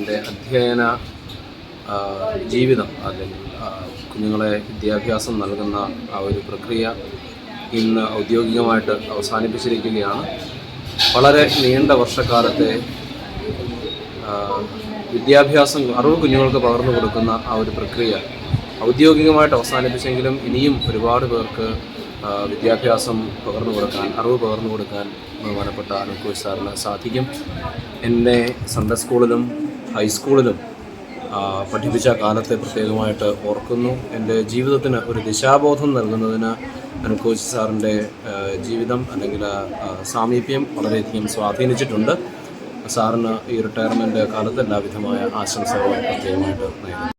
എൻ്റെ അധ്യയന ജീവിതം അല്ലെങ്കിൽ കുഞ്ഞുങ്ങളെ വിദ്യാഭ്യാസം നൽകുന്ന ആ ഒരു പ്രക്രിയ ഇന്ന് ഔദ്യോഗികമായിട്ട് അവസാനിപ്പിച്ചിരിക്കുകയാണ്. വളരെ നീണ്ട വർഷക്കാലത്തെ വിദ്യാഭ്യാസം അറിവ് കുഞ്ഞുങ്ങൾക്ക് പകർന്നു കൊടുക്കുന്ന ആ ഒരു പ്രക്രിയ ഔദ്യോഗികമായിട്ട് അവസാനിപ്പിച്ചെങ്കിലും ഇനിയും ഒരുപാട് പേർക്ക് വിദ്യാഭ്യാസം പകർന്നു കൊടുക്കാൻ, അറിവ് പകർന്നു കൊടുക്കാൻ ബഹുമാനപ്പെട്ട അനൂപ് കോശി സാറിന് സാധിക്കും. എന്നെ സൺഡേ സ്കൂളിലും ഹൈസ്കൂളിലും പഠിപ്പിച്ച കാലത്തെ പ്രത്യേകമായിട്ട് ഓർക്കുന്നു. എൻ്റെ ജീവിതത്തിന് ഒരു ദിശാബോധം നൽകുന്നതിന് അനൂപ് കോശി സാറിൻ്റെ ജീവിതം അല്ലെങ്കിൽ സാമീപ്യം വളരെയധികം സ്വാധീനിച്ചിട്ടുണ്ട്. സാറിന് ഈ റിട്ടയർമെൻറ്റ് കാലത്ത് എല്ലാവിധമായ ആശംസകൾ പ്രത്യേകമായിട്ട് നൽകുന്നു.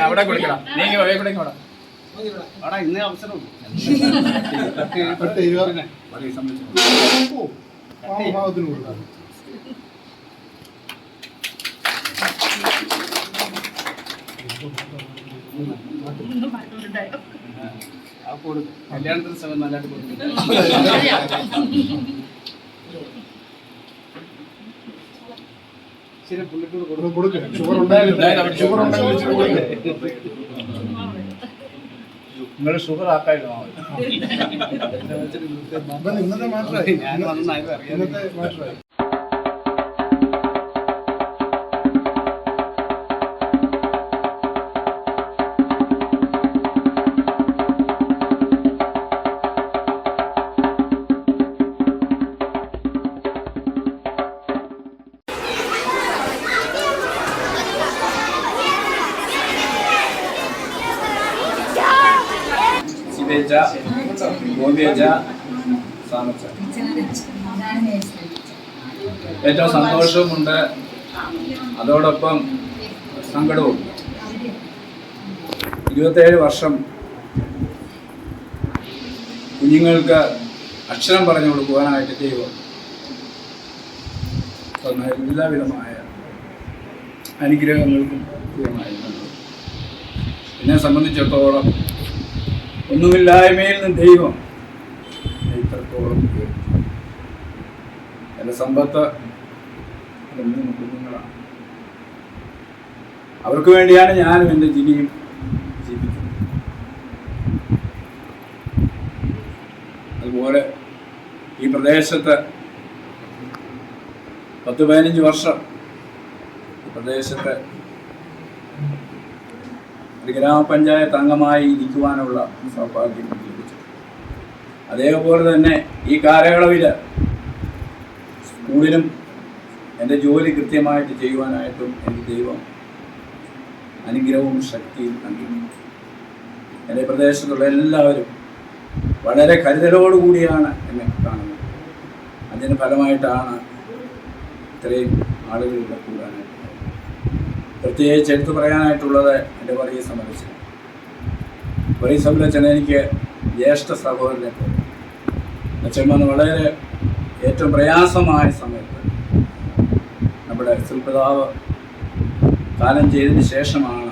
അവിടെ കൊടുക്കണം. ഇന്ന് അവസരം കല്യാണത്തിന് സമയം നല്ലതായിട്ട് നിങ്ങൾ ഷുഗർ ആക്കായിരുന്നു. ഇന്നത്തെ മാത്രമായി ഞാൻ നന്നായിട്ട് അറിയാം. ഏറ്റവും സന്തോഷവുമുണ്ട്, അതോടൊപ്പം സങ്കടവും. 27 വർഷം കുഞ്ഞുങ്ങൾക്ക് അക്ഷരം പറഞ്ഞു കൊടുക്കുവാനായിട്ട് ദൈവം എല്ലാവിധമായ അനുഗ്രഹങ്ങൾക്കും ദൈവമായിരുന്നു. എന്നെ സംബന്ധിച്ചിടത്തോളം ഒന്നുമില്ലായ്മയിൽ നിന്ന് ദൈവം ഇത്രത്തോളം എൻ്റെ സമ്പത്ത് എൻ്റെ 3 കുഞ്ഞുങ്ങളാണ്. അവർക്ക് വേണ്ടിയാണ് ഞാനും എൻ്റെ ജിനിയും ജീവിക്കുന്നത്. അതുപോലെ ഈ പ്രദേശത്ത് 10-15 വർഷം ഈ പ്രദേശത്ത് ഒരു ഗ്രാമപഞ്ചായത്ത് അംഗമായി ഇരിക്കുവാനുള്ള സൗഭാഗ്യം ലഭിച്ചു. അതേപോലെ തന്നെ ഈ കാലയളവിൽ സ്കൂളിലും എൻ്റെ ജോലി കൃത്യമായിട്ട് ചെയ്യുവാനായിട്ടും എനിക്ക് ദൈവം അനുഗ്രഹവും ശക്തിയും നൽകി. എൻ്റെ പ്രദേശത്തുള്ള എല്ലാവരും വളരെ കരുതലോടുകൂടിയാണ് എന്നെ കാണുന്നത്. അതിന് ഫലമായിട്ടാണ് ഇത്രയും ആളുകളിൽ കൂടാനായിട്ട്. പ്രത്യേകിച്ച് എടുത്തു പറയാനായിട്ടുള്ളത് എൻ്റെ വർഗീസ് അമ്പലച്ചൻ. വർഗീസ് അമ്പലച്ചൻ എനിക്ക് ജ്യേഷ്ഠ സഹോദരനെ പോലെ. അച്ഛൻ വന്ന് വളരെ ഏറ്റവും പ്രയാസമായ സമയത്ത് നമ്മുടെ ശ്രീപിതാവ് കാലം ചെയ്തതിന് ശേഷമാണ്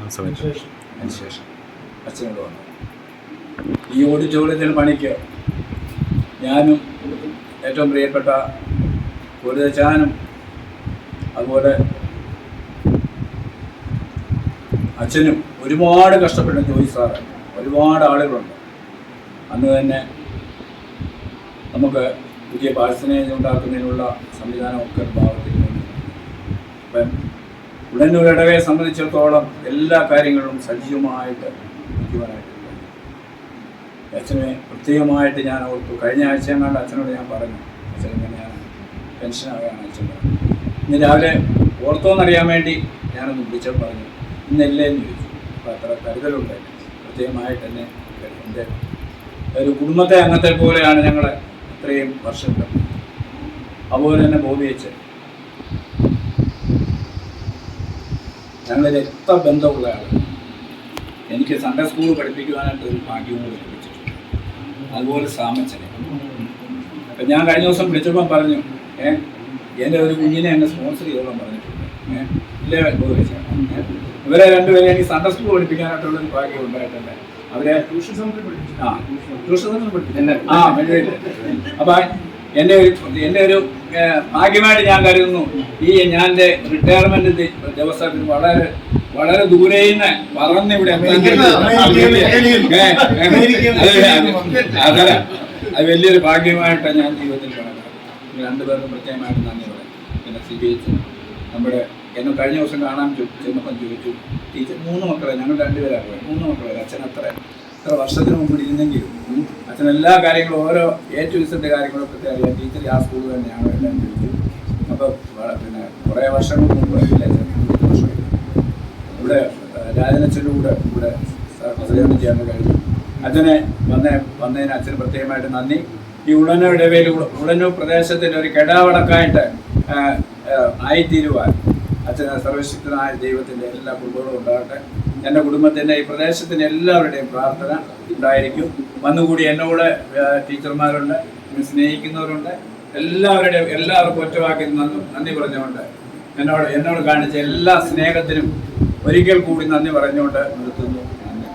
അതിന് ശേഷം അച്ഛനോട് വന്നത്. ഈ ഓഡിറ്റോറിയത്തിൽ പണിക്ക് ഞാനും ഏറ്റവും പ്രിയപ്പെട്ട ഗുരുദച്ചാനും അതുപോലെ അച്ഛനും ഒരുപാട് കഷ്ടപ്പെട്ട ജോലി സാറ്, ഒരുപാട് ആളുകളുണ്ട്. അന്ന് തന്നെ നമുക്ക് പുതിയ പാഴ്സനേജ് ഉണ്ടാക്കുന്നതിനുള്ള സംവിധാനമൊക്കെ ഭാഗത്തിൽ അപ്പം ഉടനൂർ ഇടവയെ സംബന്ധിച്ചിടത്തോളം എല്ലാ കാര്യങ്ങളും സജീവമായിട്ട് നിൽക്കുവാനായിട്ട് അച്ഛനെ പ്രത്യേകമായിട്ട് ഞാൻ ഓർത്തു. കഴിഞ്ഞ ആഴ്ച കണ്ട അച്ഛനോട് ഞാൻ പറഞ്ഞു, അച്ഛൻ ഇങ്ങനെയാണ് പെൻഷനാവുകയാണ് അച്ഛൻ പറഞ്ഞു. ഇന്ന് രാവിലെ ഓർത്തോന്നറിയാൻ വേണ്ടി ഞാനൊന്ന് വിളിച്ചപ്പോൾ പറഞ്ഞു ഇന്നല്ലേന്ന് ചോദിച്ചു. അപ്പോൾ അത്ര കരുതലുണ്ട് പ്രത്യേകമായിട്ട് തന്നെ. എൻ്റെ ഒരു കുടുംബത്തെ അംഗത്തെ പോലെയാണ് ഞങ്ങൾ ഇത്രയും വർഷങ്ങൾ. അതുപോലെ തന്നെ ബോബി അച്ഛൻ ഞങ്ങൾ രക്തബന്ധമുള്ള ആൾ. എനിക്ക് സൺഡേ സ്കൂൾ പഠിപ്പിക്കുവാനായിട്ട് ഒരു ഭാഗ്യവും കൂടി ലഭിച്ചിട്ടുണ്ട്. അതുപോലെ സാമച്ചനെ. അപ്പം ഞാൻ കഴിഞ്ഞ ദിവസം വിളിച്ചപ്പം പറഞ്ഞു, എൻ്റെ ഒരു കുഞ്ഞിനെ എന്നെ സ്പോൺസർ ചെയ്തോളാൻ പറഞ്ഞിട്ടുണ്ട്. ഇല്ലേ ഇവരെ രണ്ടുപേരെ എനിക്ക് സൺഡേ സ്കൂൾ പഠിപ്പിക്കാനായിട്ടുള്ളൊരു ഭാഗ്യം ഉണ്ടായിട്ടുണ്ട്. അവരെ ട്യൂഷൻ സെൻ്ററിൽ പഠിപ്പിച്ചു. അപ്പം എൻ്റെ ഒരു ഭാഗ്യമായിട്ട് ഞാൻ കരുതുന്നു. ഞാൻ എൻ്റെ റിട്ടയർമെന്റ് ദിവസത്തിൽ വളരെ ദൂരെ നിന്ന് പറന്നിവിടെ അത് വലിയൊരു ഭാഗ്യമായിട്ടാണ് ഞാൻ ജീവിതത്തിൽ കാണുന്നത്. രണ്ടുപേർക്കും പ്രത്യേകമായിട്ട് നന്ദി പറയാം. പിന്നെ CBH നമ്മുടെ എന്നെ കഴിഞ്ഞ ദിവസം കാണാൻ ചെന്നപ്പം ചോദിച്ചു, ടീച്ചർ 3 മക്കളെ, ഞങ്ങൾ 2 പേരാണ് പോയത്, 3 മക്കളെ, അച്ഛൻ എത്ര വർഷത്തിന് മുമ്പ് ഇരുന്നെങ്കിലും അച്ഛൻ എല്ലാ കാര്യങ്ങളും ഓരോ A-to-Z കാര്യങ്ങളൊക്കെ അറിയാം. ടീച്ചർ ആ സ്കൂൾ തന്നെയാണ് എല്ലാം ചോദിച്ചു. അപ്പോൾ പിന്നെ കുറേ വർഷങ്ങൾക്ക് മുമ്പ് ഇവിടെ രാജനച്ഛൻ്റെ കൂടെ പ്രസംഗം ചെയ്യാൻ കഴിഞ്ഞു. അച്ഛനെ വന്നതിന് അച്ഛന് പ്രത്യേകമായിട്ട് നന്ദി. ഈ ഉളന്നൂർ പ്രദേശത്തിൻ്റെ ഒരു കെടാവടക്കായിട്ട് ആയിത്തീരുവാൻ അച്ഛന് സർവശക്തനായ ദൈവത്തിൻ്റെ എല്ലാ കുടുംബങ്ങളും ഉണ്ടാകട്ടെ. എൻ്റെ കുടുംബത്തിൻ്റെ ഈ പ്രദേശത്തിൻ്റെ എല്ലാവരുടെയും പ്രാർത്ഥന ഉണ്ടായിരിക്കും. വന്നുകൂടി എന്നോട് ടീച്ചർമാരുണ്ട്, സ്നേഹിക്കുന്നവരുണ്ട്, എല്ലാവർക്കും ഒറ്റവാക്കി നന്ദി പറഞ്ഞുകൊണ്ട് എന്നോട് കാണിച്ച എല്ലാ സ്നേഹത്തിനും ഒരിക്കൽ കൂടി നന്ദി പറഞ്ഞുകൊണ്ട് നിർത്തുന്നു. നന്ദി.